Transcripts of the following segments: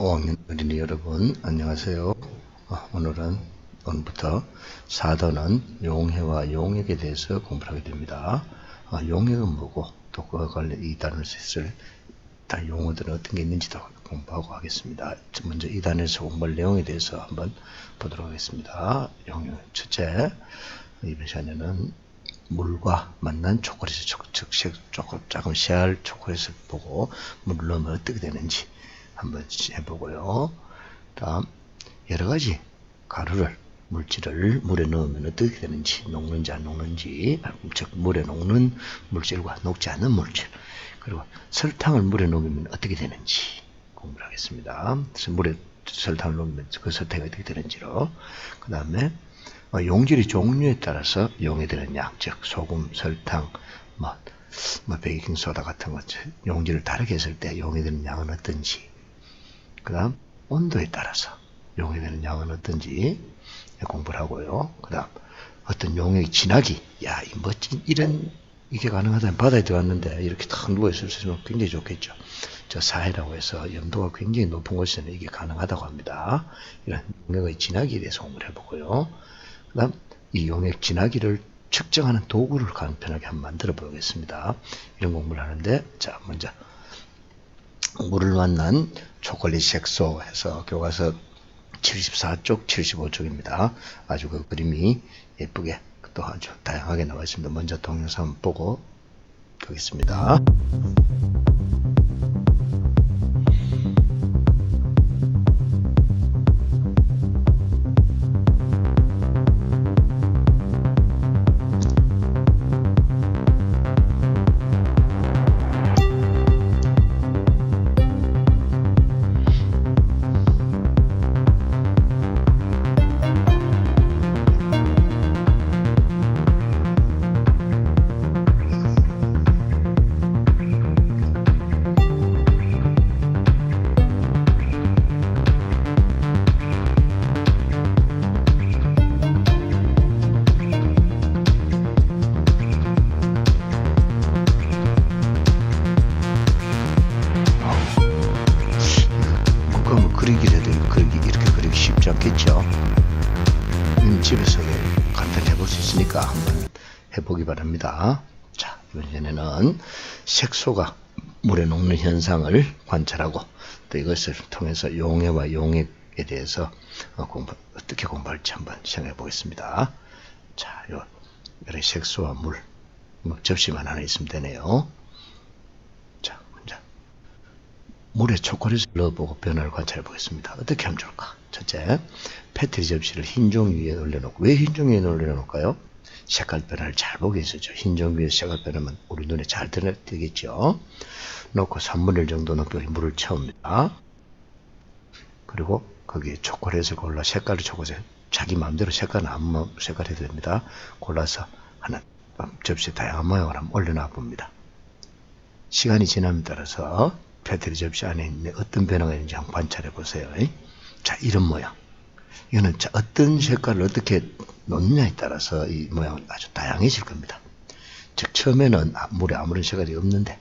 5학년 어린이 여러분 안녕하세요. 오늘부터 4단원 용해와 용액에 대해서 공부를 하게 됩니다. 용액은 뭐고 또 그와 관련 이 단원에서 쓸 용어들은 어떤 게 있는지도 공부하고 하겠습니다. 먼저 이 단원에서 공부할 내용에 대해서 한번 보도록 하겠습니다. 첫째, 이번 시간에는 물과 만난 초콜릿을 조금 씨알 초콜릿을 보고 물을 넣으면 어떻게 되는지 한번 해보고요. 다음 여러가지 가루를 물질을 물에 넣으면 어떻게 되는지, 녹는지 안 녹는지, 즉 물에 녹는 물질과 녹지 않는 물질, 그리고 설탕을 물에 녹이면 어떻게 되는지 공부를 하겠습니다. 그래서 물에 설탕을 녹이면 그 설탕이 어떻게 되는지로. 그 다음에 용질의 종류에 따라서 용해되는 양, 즉 소금, 설탕, 베이킹소다 같은 것, 용질을 다르게 했을 때 용해되는 양은 어떤지, 그 다음 온도에 따라서 용해되는 양은 어떤지 공부를 하고요. 그 다음 어떤 용액이 진하기, 야, 이 멋진 이게 가능하다면 바다에 들어갔는데 이렇게 탁 누워있을 수 있으면 굉장히 좋겠죠. 저 사해라고 해서 염도가 굉장히 높은 곳에는 이게 가능하다고 합니다. 이런 용액의 진하기에 대해서 공부를 해보고요. 그 다음 이 용액 진하기를 측정하는 도구를 간편하게 한번 만들어 보겠습니다. 이런 공부를 하는데, 자, 먼저 물을 만난 초콜릿 색소 해서 교과서 74쪽, 75쪽입니다. 아주 그 그림이 예쁘게 또 아주 다양하게 나와 있습니다. 먼저 동영상 보고 가겠습니다. 이렇게 그리기 쉽지 않겠죠? 집에서 간단히 해볼 수 있으니까 한번 해보기 바랍니다. 자, 이번에는 색소가 물에 녹는 현상을 관찰하고 또 이것을 통해서 용해와 용액에 대해서 어떻게 공부할지 한번 시작해 보겠습니다. 자, 여기 색소와 물, 접시만 하나 있으면 되네요. 자, 먼저 물에 초콜릿을 넣어보고 변화를 관찰해 보겠습니다. 어떻게 하면 좋을까? 첫째, 패트리 접시를 흰 종이 위에 올려놓고, 왜 흰 종이 위에 올려놓을까요? 색깔 변화를 잘 보기 위해서죠. 흰 종이 위에 색깔 변화면 우리 눈에 잘 들겠죠. 놓고 3분의 1 정도 높이 물을 채웁니다. 그리고 거기에 초콜릿을 골라, 초콜릿 자기 마음대로 색깔은 아무 색깔 해도 됩니다. 골라서 하나 접시에 다양한 모양을 한번 올려놔 봅니다. 시간이 지남에 따라서 패트리 접시 안에 있는 어떤 변화가 있는지 한번 관찰해 보세요. 자, 이런 모양. 이거는 어떤 색깔을 어떻게 놓느냐에 따라서 이 모양은 아주 다양해질 겁니다. 즉, 처음에는 물에 아무런 색깔이 없는데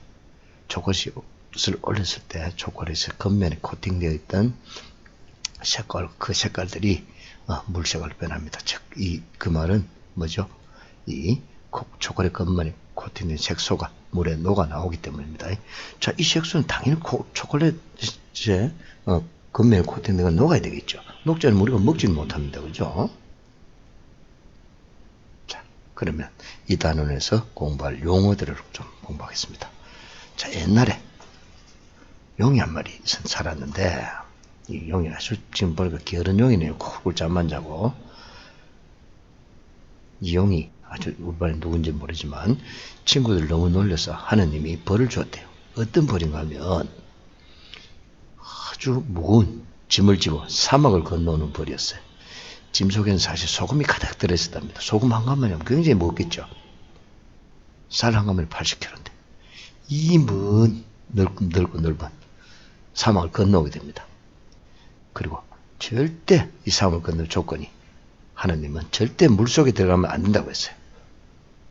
초콜릿을 올렸을 때 초콜릿의 겉면에 코팅되어 있던 그 색깔들이 물색으로 변합니다. 즉, 그 말은 뭐죠? 이 초콜릿 겉면에 코팅된 색소가 물에 녹아 나오기 때문입니다. 자, 이 색소는 당연히 초콜릿에 겉면에 코팅된 건 녹아야 되겠죠. 녹지 않으면 우리가 먹지는 못합니다. 그죠? 자, 그러면 이 단원에서 공부할 용어들을 좀 공부하겠습니다. 자, 옛날에 용이 한 마리 살았는데, 이 용이 아주 지금 보니까 게으른 용이네요. 꿀잠만 자고. 이 용이 아주 우리 누군지 모르지만 친구들 너무 놀려서 하느님이 벌을 줬대요. 어떤 벌인가 하면 아주 무거운 짐을 집어 사막을 건너오는 벌이었어요. 짐 속에는 사실 소금이 가득 들어있었답니다. 소금 한 가마니면 굉장히 무겁겠죠. 쌀 한 가마니 80kg인데 이 먼 넓고 넓은 사막을 건너오게 됩니다. 그리고 절대 이 사막을 건널 조건이, 하나님은 절대 물속에 들어가면 안 된다고 했어요.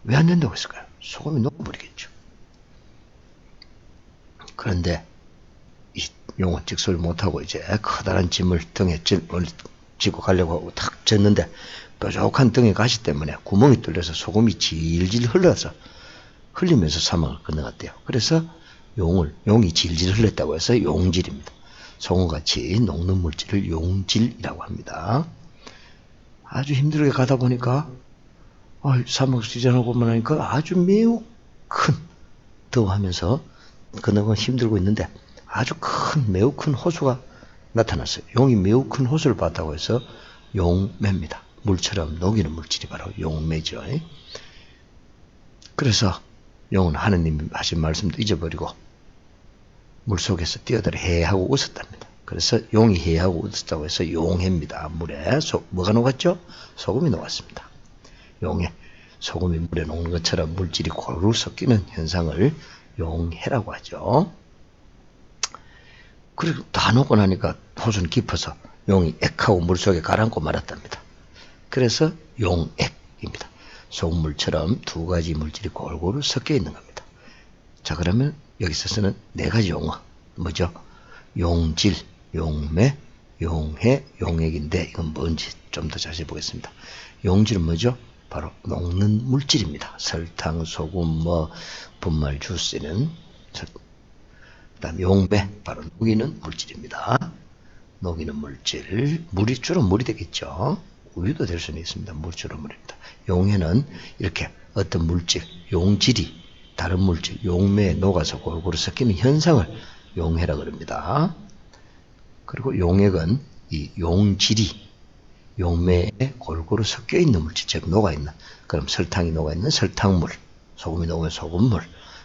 왜 안 된다고 했을까요? 소금이 녹아버리겠죠. 그런데 이 이 용은 직소를 못하고 이제 커다란 짐을 등에 지고 가려고 하고 탁 졌는데 뾰족한 등에 가시 때문에 구멍이 뚫려서 소금이 질질 흘리면서 사막을 건너갔대요. 그래서 용이 질질 흘렸다고 해서 용질입니다. 송어같이 녹는 물질을 용질이라고 합니다. 아주 힘들게 가다 보니까 사막 지나고 나니까 아주 매우 큰 더워하면서 건너가 힘들고 있는데 아주 매우 큰 호수가 나타났어요. 용이 매우 큰 호수를 봤다고 해서 용매입니다. 물처럼 녹이는 물질이 바로 용매죠. 그래서 용은 하느님이 하신 말씀도 잊어버리고 물속에서 뛰어들어 해하고 웃었답니다. 그래서 용이 해하고 웃었다고 해서 용해입니다. 물에 뭐가 녹았죠? 소금이 녹았습니다. 용해, 소금이 물에 녹는 것처럼 물질이 고루 섞이는 현상을 용해라고 하죠. 그리고 다 녹고 나니까 호수는 깊어서 용이 액하고 물속에 가라앉고 말았답니다. 그래서 용액입니다. 소금물처럼 두 가지 물질이 골고루 섞여 있는 겁니다. 자, 그러면 여기서 쓰는 네 가지 용어 뭐죠? 용질, 용매, 용해, 용액인데 이건 뭔지 좀 더 자세히 보겠습니다. 용질은 뭐죠? 바로 녹는 물질입니다. 설탕, 소금, 분말, 주스는. 그 다음 용매, 바로 녹이는 물질입니다. 녹이는 물질, 주로 물이 되겠죠. 우유도 될 수는 있습니다. 주로 물입니다. 용해는 이렇게 어떤 물질, 용질이 다른 물질, 용매에 녹아서 골고루 섞이는 현상을 용해라고 합니다. 그리고 용액은 이 용질이 용매에 골고루 섞여 있는 물질, 즉 녹아있는, 그럼 설탕이 녹아있는 설탕물, 소금이 녹으면 소금물,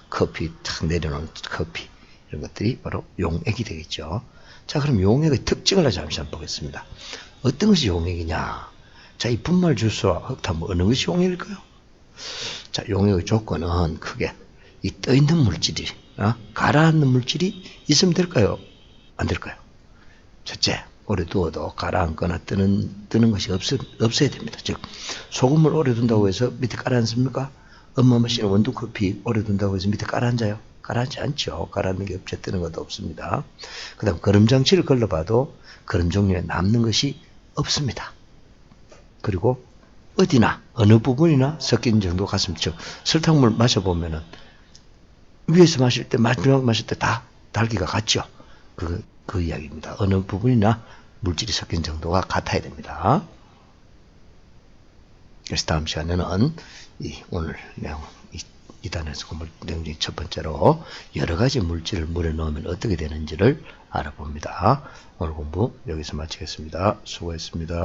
커피 탁 내려놓은 커피, 이런 것들이 바로 용액이 되겠죠. 자, 그럼 용액의 특징을 잠시 한번 보겠습니다. 어떤 것이 용액이냐? 자, 이 분말 주스와 흙탕 어느 것이 용액일까요? 자, 용액의 조건은 크게 이 떠있는 물질이, 가라앉는 물질이 있으면 될까요? 안 될까요? 첫째, 오래 두어도 가라앉거나 뜨는 것이 없어야 됩니다. 즉, 소금을 오래 둔다고 해서 밑에 가라앉습니까? 엄마 마시는 원두커피 오래 둔다고 해서 밑에 가라앉아요? 가라앉지 않죠. 가라앉는 게 없죠. 뜨는 것도 없습니다. 그 다음 거름장치를 걸러봐도 거름 종류에 남는 것이 없습니다. 그리고 어디나 어느 부분이나 섞인 정도 같습니다. 즉, 설탕물 마셔보면은 위에서 마실 때 마지막 마실 때 다 달기가 같죠. 그 이야기입니다. 어느 부분이나 물질이 섞인 정도가 같아야 됩니다. 그래서 다음 시간에는 오늘 내용 2단에서 공부 내용 중에 첫 번째로 여러 가지 물질을 물에 넣으면 어떻게 되는지를 알아봅니다. 오늘 공부 여기서 마치겠습니다. 수고했습니다.